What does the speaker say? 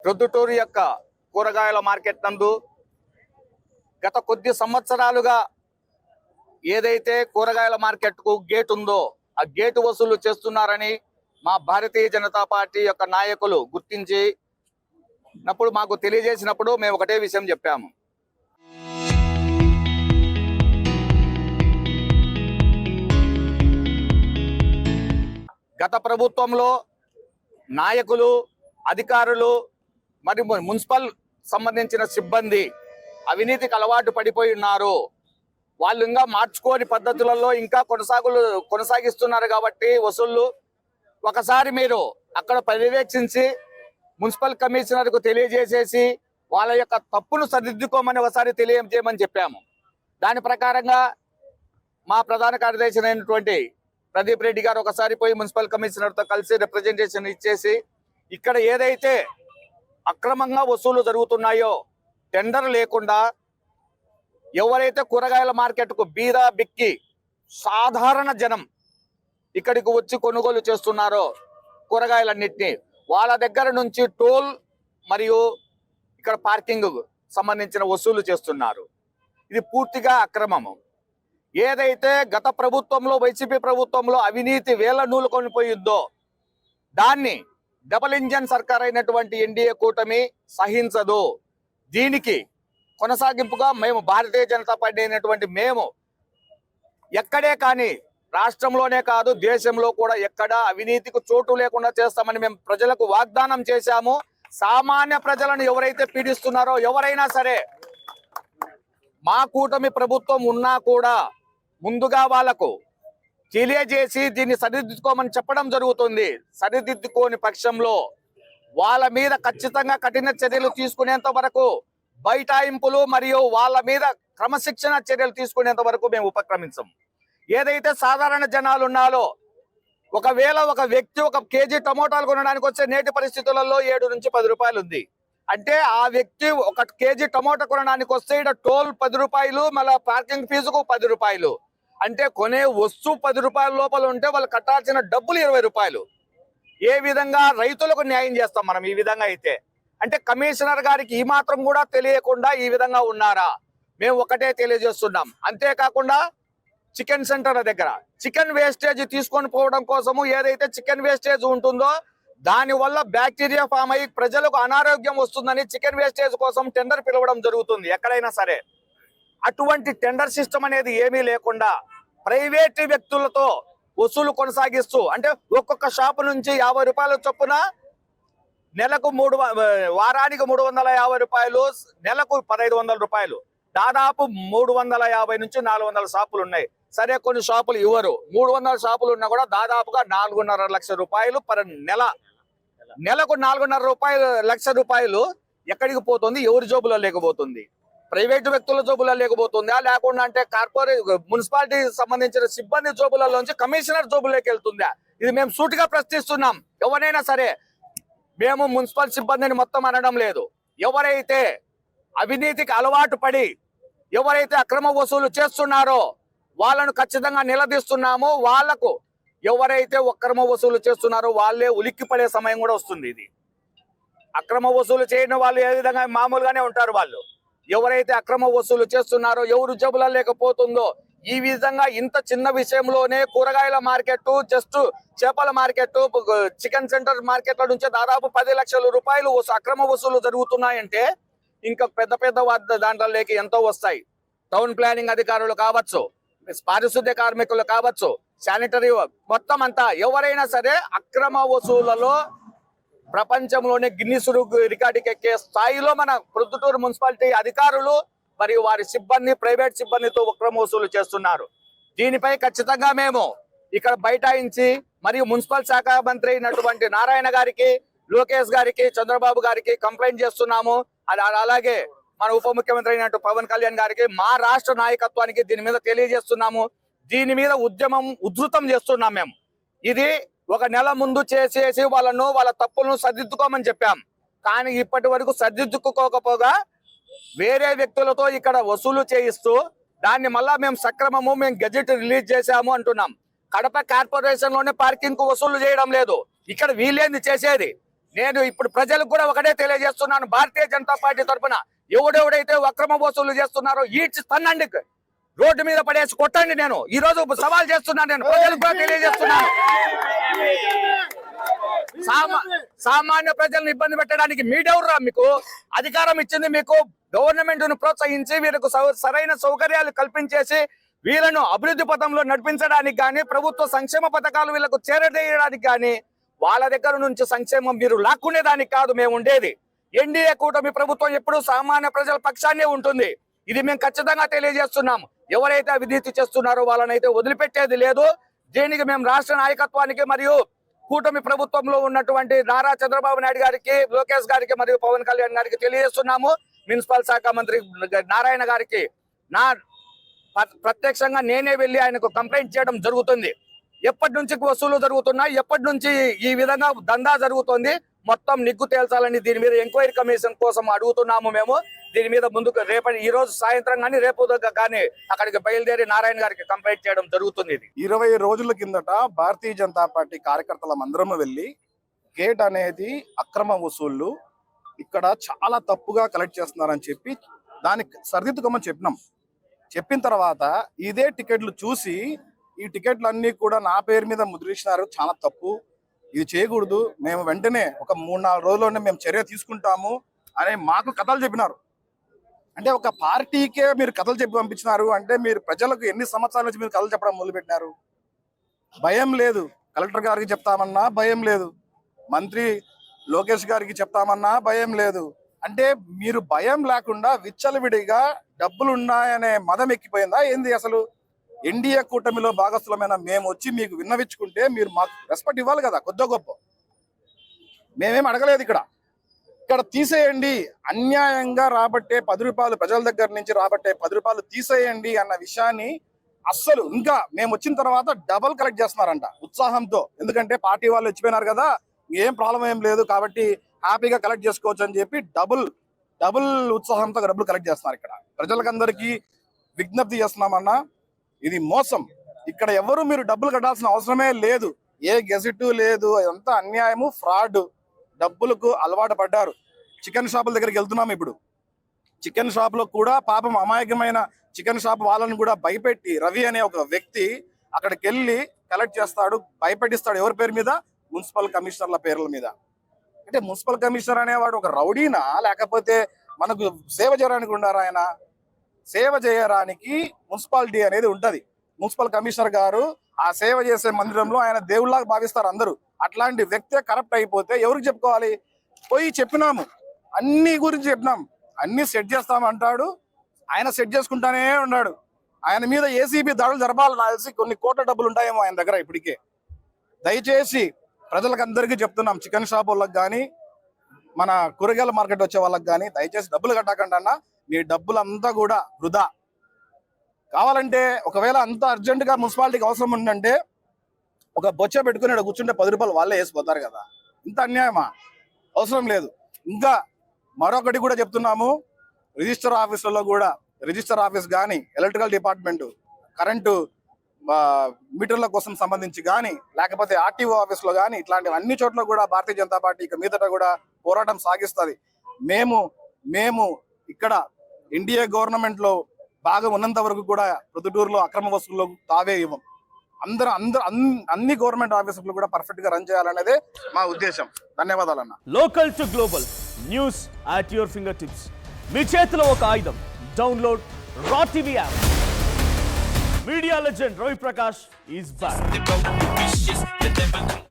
ప్రొద్దుటూరు యొక్క కూరగాయల మార్కెట్ నందు గత కొద్ది సంవత్సరాలుగా ఏదైతే కూరగాయల మార్కెట్కు గేట్ ఉందో ఆ గేటు వసూలు చేస్తున్నారని మా భారతీయ జనతా పార్టీ యొక్క నాయకులు గుర్తించినప్పుడు మాకు తెలియజేసినప్పుడు మేము ఒకటే విషయం చెప్పాము. గత ప్రభుత్వంలో నాయకులు, అధికారులు మరి మున్సిపల్ సంబంధించిన సిబ్బంది అవినీతికి అలవాటు పడిపోయి ఉన్నారు. వాళ్ళు ఇంకా మార్చుకోని పద్ధతులలో ఇంకా కొనసాగిస్తున్నారు కాబట్టి వసూళ్లు ఒకసారి మీరు అక్కడ పర్యవేక్షించి మున్సిపల్ కమిషనర్కు తెలియజేసేసి వాళ్ళ యొక్క తప్పును సరిదిద్దుకోమని ఒకసారి తెలియజేయమని చెప్పాము. దాని ప్రకారంగా మా ప్రధాన కార్యదర్శి అయినటువంటి ప్రదీప్ రెడ్డి గారు ఒకసారి పోయి మున్సిపల్ కమిషనర్తో కలిసి రిప్రజెంటేషన్ ఇచ్చేసి ఇక్కడ ఏదైతే అక్రమంగా వసూలు జరుగుతున్నాయో టెండర్ లేకుండా ఎవరైతే కూరగాయల మార్కెట్కు బీదా బిక్కి సాధారణ జనం ఇక్కడికి వచ్చి కొనుగోలు చేస్తున్నారో కూరగాయలన్నింటినీ వాళ్ళ దగ్గర నుంచి టోల్ మరియు ఇక్కడ పార్కింగ్ సంబంధించిన వసూలు చేస్తున్నారు. ఇది పూర్తిగా అక్రమము. ఏదైతే గత ప్రభుత్వంలో వైసీపీ ప్రభుత్వంలో అవినీతి వేల నూలు కొనిపోయిద్దో దాన్ని డబుల్ ఇంజన్ సర్కార్ అయినటువంటి ఎన్డీఏ కూటమి సహించదు. దీనికి కొనసాగింపుగా మేము భారతీయ జనతా పార్టీ అయినటువంటి మేము ఎక్కడే కానీ రాష్ట్రంలోనే కాదు దేశంలో కూడా ఎక్కడా అవినీతికి చోటు లేకుండా చేస్తామని మేము ప్రజలకు వాగ్దానం చేశాము. సామాన్య ప్రజలను ఎవరైతే పీడిస్తున్నారో ఎవరైనా సరే మా కూటమి ప్రభుత్వం ఉన్నా కూడా ముందుగా వాళ్లకు తెలియజేసి దీన్ని సరిదిద్దుకోమని చెప్పడం జరుగుతుంది. సరిదిద్దుకోని పక్షంలో వాళ్ళ మీద ఖచ్చితంగా కఠిన చర్యలు తీసుకునేంత వరకు బైఠాయింపులు మరియు వాళ్ళ మీద క్రమశిక్షణ చర్యలు తీసుకునేంత వరకు మేము ఉపక్రమించం. ఏదైతే సాధారణ జనాలు ఉన్నారో ఒకవేళ ఒక వ్యక్తి ఒక కేజీ టమోటాలు కొనడానికి వచ్చే నేటి పరిస్థితులలో 7 నుంచి 10 రూపాయలు ఉంది అంటే ఆ వ్యక్తి ఒక కేజీ టమోటా కొనడానికి వస్తే ఇక్కడ టోల్ 10 రూపాయలు, మళ్ళీ పార్కింగ్ ఫీజుకు 10 రూపాయలు. అంటే కొనే వస్తువు 10 రూపాయల లోపల ఉంటే వాళ్ళు కట్టాల్సిన డబ్బులు 20 రూపాయలు. ఏ విధంగా రైతులకు న్యాయం చేస్తాం మనం ఈ విధంగా అయితే? అంటే కమిషనర్ గారికి ఈ మాత్రం కూడా తెలియకుండా ఈ విధంగా ఉన్నారా? మేము ఒకటే తెలియజేస్తున్నాం. అంతేకాకుండా చికెన్ సెంటర్ దగ్గర చికెన్ వేస్టేజ్ తీసుకొని పోవడం కోసము ఏదైతే చికెన్ వేస్టేజ్ ఉంటుందో దాని వల్ల బ్యాక్టీరియా ఫామ్ అయ్యి ప్రజలకు అనారోగ్యం వస్తుందని చికెన్ వేస్టేజ్ కోసం టెండర్ పిలవడం జరుగుతుంది ఎక్కడైనా సరే. అటువంటి టెండర్ సిస్టమ్ అనేది ఏమీ లేకుండా ప్రైవేట్ వ్యక్తులతో వసూలు కొనసాగిస్తూ అంటే ఒక్కొక్క షాపు నుంచి 50 రూపాయల చొప్పున నెలకు వారానికి 350 రూపాయలు, నెలకు 1500 రూపాయలు, దాదాపు 350 నుంచి 400 షాపులు ఉన్నాయి. సరే కొన్ని షాపులు ఇవ్వరు, 300 షాపులు ఉన్నా కూడా దాదాపుగా 4.5 లక్షల రూపాయలు నెలకు 4.5 లక్షల రూపాయలు ఎక్కడికి పోతుంది? ఎవరి జోబులో లేకపోతుంది? ప్రైవేటు వ్యక్తుల జోబులో లేకపోతుందా? లేకుండా అంటే మున్సిపాలిటీ సంబంధించిన సిబ్బంది జోబులలోంచి కమిషనర్ జోబులోకి వెళ్తుందా? ఇది మేము సూటిగా ప్రశ్నిస్తున్నాం. ఎవరైనా సరే మేము మున్సిపల్ సిబ్బందిని మొత్తం అనడం లేదు. ఎవరైతే అవినీతికి అలవాటు పడి ఎవరైతే అక్రమ వసూలు చేస్తున్నారో వాళ్ళను ఖచ్చితంగా నిలదీస్తున్నాము. వాళ్లకు ఎవరైతే అక్రమ వసూలు చేస్తున్నారో వాళ్ళే ఉలిక్కి పడే సమయం కూడా వస్తుంది. ఇది అక్రమ వసూలు చేయని వాళ్ళు ఏ విధంగా మామూలుగానే ఉంటారు. వాళ్ళు ఎవరైతే అక్రమ వసూలు చేస్తున్నారో ఎవరు జబ్బుల లేకపోతుందో ఈ విధంగా ఇంత చిన్న విషయంలోనే కూరగాయల మార్కెట్, జస్ట్ చేపల మార్కెట్, చికెన్ సెంటర్ మార్కెట్ల నుంచి దాదాపు 10 లక్షల రూపాయలు అక్రమ వసూలు జరుగుతున్నాయంటే ఇంకా పెద్ద పెద్ద దాంట్లోకి ఎంతో వస్తాయి. టౌన్ ప్లానింగ్ అధికారులు కావచ్చు, పారిశుద్ధ్య కార్మికులు కావచ్చు, శానిటరీ మొత్తం అంతా ఎవరైనా సరే అక్రమ వసూళ్లలో ప్రపంచంలోనే గిన్నిస్ రికార్డుకి ఎక్కే స్థాయిలో మన ప్రొద్దుటూరు మున్సిపాలిటీ అధికారులు మరియు వారి సిబ్బంది ప్రైవేట్ సిబ్బందితో అక్రమ వసూలు చేస్తున్నారు. దీనిపై ఖచ్చితంగా మేము ఇక్కడ బైఠాయించి మరియు మున్సిపల్ శాఖ మంత్రి అయినటువంటి నారాయణ గారికి, లోకేష్ గారికి, చంద్రబాబు గారికి కంప్లైంట్ చేస్తున్నాము. అలాగే మన ఉప ముఖ్యమంత్రి అయినట్టు పవన్ కళ్యాణ్ గారికి, మా రాష్ట్ర నాయకత్వానికి దీని మీద తెలియజేస్తున్నాము. దీని మీద ఉద్యమం ఉధృతం చేస్తున్నాం. మేము ఇది ఒక నెల ముందు చేసేసి వాళ్ళ తప్పులను సరిదిద్దుకోమని చెప్పాం. కానీ ఇప్పటి వరకు సరిదిద్దుకోకపోగా వేరే వ్యక్తులతో ఇక్కడ వసూలు చేయిస్తూ దాన్ని మళ్ళా మేము సక్రమము, మేము గెజెట్ రిలీజ్ చేశాము అంటున్నాం. కడప కార్పొరేషన్ లోనే పార్కింగ్ కు వసూలు చేయడం లేదు. ఇక్కడ వీళ్ళేంది చేసేది? నేను ఇప్పుడు ప్రజలకు కూడా ఒకటే తెలియజేస్తున్నాను, భారతీయ జనతా పార్టీ తరఫున ఎవడెవడైతే అక్రమ వసూలు చేస్తున్నారో ఈడ్చి తన్నండి, రోడ్డు మీద పడేసి కొట్టండి. నేను ఈ రోజు సవాల్ చేస్తున్నాను, నేను ప్రజలకు కూడా తెలియజేస్తున్నాను. సామాన్య ప్రజలను ఇబ్బంది పెట్టడానికి మీడెవరురా? మీకు అధికారం ఇచ్చింది, మీకు గవర్నమెంట్ ను ప్రోత్సహించి వీళ్ళకు సరైన సౌకర్యాలు కల్పించేసి వీళ్ళను అభివృద్ధి పథంలో నడిపించడానికి గాని, ప్రభుత్వ సంక్షేమ పథకాలు వీళ్ళకు చేరవేయడానికి గాని, వాళ్ళ దగ్గర నుంచి సంక్షేమం మీరు లాక్కునేదానికి కాదు మేము ఉండేది. ఎన్డీఏ కూటమి ప్రభుత్వం ఎప్పుడూ సామాన్య ప్రజల పక్షాన్నే ఉంటుంది. ఇది మేము ఖచ్చితంగా తెలియజేస్తున్నాం. ఎవరైతే అవినీతి చేస్తున్నారో వాళ్ళనైతే వదిలిపెట్టేది లేదు. దీనికి మేము రాష్ట్ర నాయకత్వానికి మరియు కూటమి ప్రభుత్వంలో ఉన్నటువంటి నారా చంద్రబాబు నాయుడు గారికి, లోకేష్ గారికి మరియు పవన్ కళ్యాణ్ గారికి తెలియజేస్తున్నాము. మున్సిపల్ శాఖ మంత్రి నారాయణ గారికి ప్రత్యక్షంగా నేనే వెళ్లి ఆయనకు కంప్లైంట్ చేయడం జరుగుతుంది. ఎప్పటి నుంచి వసూలు జరుగుతున్నాయి, ఎప్పటి నుంచి ఈ విధంగా దందా జరుగుతుంది, మొత్తం నిగ్గు తేల్చాలని దీని మీద ఎంక్వైరీ కమిషన్ కోసం అడుగుతున్నాము. మేము దీని మీద ముందుకు ఈ రోజు సాయంత్రం కానీ రేపు కానీ అక్కడికి బయలుదేరి నారాయణ గారికి కంప్లైంట్ చేయడం జరుగుతుంది. 20 రోజుల కిందట భారతీయ జనతా పార్టీ కార్యకర్తల అందరం వెళ్ళి గేట్ అనేది అక్రమ వసూళ్లు ఇక్కడ చాలా తప్పుగా కలెక్ట్ చేస్తున్నారని చెప్పి దానికి సరిదిద్దుకోమని చెప్పినాం. చెప్పిన తర్వాత ఇదే టికెట్లు చూసి ఈ టికెట్లు అన్ని కూడా నా పేరు మీద ముద్రించినారు, చాలా తప్పు, ఇది చేయకూడదు, మేము వెంటనే ఒక 3-4 రోజుల్లోనే మేము చర్య తీసుకుంటాము అని మాకు కథలు చెప్పినారు. అంటే ఒక పార్టీకే మీరు కథలు చెప్పి పంపించినారు అంటే మీరు ప్రజలకు ఎన్ని సంవత్సరాల నుంచి మీరు కథలు చెప్పడం మొదలుపెట్టినారు? భయం లేదు. కలెక్టర్ గారికి చెప్తామన్నా భయం లేదు, మంత్రి లోకేష్ గారికి చెప్తామన్నా భయం లేదు. అంటే మీరు భయం లేకుండా విచ్చలవిడిగా డబ్బులు ఉన్నాయనే మదం ఎక్కిపోయిందా ఏంది? అసలు ఎన్డీఏ కూటమిలో భాగస్థులమైన మేము వచ్చి మీకు విన్నవించుకుంటే మీరు మాకు రెస్పెక్ట్ ఇవ్వాలి కదా, కొద్ది గొప్ప. మేమేం అడగలేదు. ఇక్కడ తీసేయండి, అన్యాయంగా రాబట్టే 10 రూపాయలు ప్రజల దగ్గర నుంచి రాబట్టే 10 రూపాయలు తీసేయండి అన్న విషయాన్ని అస్సలు ఇంకా మేము వచ్చిన తర్వాత డబల్ కలెక్ట్ చేస్తున్నారంట ఉత్సాహంతో. ఎందుకంటే పార్టీ వాళ్ళు వచ్చిపోయినారు కదా, ఏం ప్రాబ్లం ఏం లేదు కాబట్టి హ్యాపీగా కలెక్ట్ చేసుకోవచ్చు అని చెప్పి డబుల్ ఉత్సాహంతో డబ్బులు కలెక్ట్ చేస్తున్నారు. ఇక్కడ ప్రజలకందరికీ విజ్ఞప్తి చేస్తున్నామన్నా, ఇది మోసం. ఇక్కడ ఎవరు మీరు డబ్బులు కట్టాల్సిన అవసరమే లేదు, ఏ గెజెట్ లేదు, అదంతా అన్యాయము, ఫ్రాడ్. డబ్బులకు అలవాటు పడ్డారు. చికెన్ షాపుల దగ్గరికి వెళ్తున్నాం. ఇప్పుడు చికెన్ షాప్ లో కూడా పాపం అమాయకమైన చికెన్ షాప్ వాళ్ళని కూడా భయపెట్టి రవి అనే ఒక వ్యక్తి అక్కడికి వెళ్ళి కలెక్ట్ చేస్తాడు, భయపెట్టిస్తాడు. ఎవరి పేరు మీద? మున్సిపల్ కమిషనర్ల పేర్ల మీద. అంటే మున్సిపల్ కమిషనర్ అనేవాడు ఒక రౌడీనా, లేకపోతే మనకు సేవ చేయడానికి ఉన్నారా? ఆయన సేవ చేయడానికి మున్సిపాలిటీ అనేది ఉంటది. మున్సిపల్ కమిషనర్ గారు ఆ సేవ చేసే మందిరంలో ఆయన దేవుళ్ళగా భావిస్తారు అందరూ. అట్లాంటి వ్యక్తే కరప్ట్ అయిపోతే ఎవరికి చెప్పుకోవాలి? పోయి చెప్పినాము, అన్ని గురించి చెప్పినాం, అన్ని సెట్ చేస్తామంటాడు. ఆయన సెట్ చేసుకుంటానే ఉన్నాడు. ఆయన మీద ఏసీబీ దాడులు జరపాలి. నాకు తెలిసి కొన్ని కోట్ల డబ్బులు ఉంటాయేమో ఆయన దగ్గర ఇప్పటికే. దయచేసి ప్రజలకు అందరికీ చెప్తున్నాం, చికెన్ షాప్ వాళ్ళకి కానీ మన కూరగాయల మార్కెట్ వచ్చే వాళ్ళకి కానీ దయచేసి డబ్బులు కట్టకండి అన్న. మీ డబ్బులంతా కూడా వృధా. కావాలంటే ఒకవేళ అంత అర్జెంటుగా మున్సిపాలిటీకి అవసరం ఉందంటే ఒక బొచ్చ పెట్టుకుని కూర్చుంటే 10 రూపాయలు వాళ్ళే వేసిపోతారు కదా. ఇంత అన్యాయమా? అవసరం లేదు. ఇంకా మరొకటి కూడా చెప్తున్నాము, రిజిస్టర్ ఆఫీసులలో కూడా, రిజిస్టర్ ఆఫీస్ కానీ, ఎలక్ట్రికల్ డిపార్ట్మెంట్, కరెంటు మీటర్ల కోసం సంబంధించి కానీ, లేకపోతే ఆర్టీఓ ఆఫీస్లో కానీ, ఇట్లాంటి అన్ని చోట్ల కూడా భారతీయ జనతా పార్టీ ఇక మీదట కూడా పోరాటం సాగిస్తుంది. మేము ఇక్కడ ఎన్డీఏ గవర్నమెంట్ లో భాగం ఉన్నంత వరకు కూడా ప్రొద్దుటూరులో అక్రమ వసూల్లో తావే ఇవ్వం. అన్ని గవర్నమెంట్ ఆఫీసులు కూడా పర్ఫెక్ట్ గా రన్ చేయాలనేదే మా ఉద్దేశం. ధన్యవాదాలన్న. Local to global news at your fingertips. మీ చేతిలో ఒక ఆయుధం. డౌన్లోడ్ రా TV app. Media legend Ravi Prakash is back.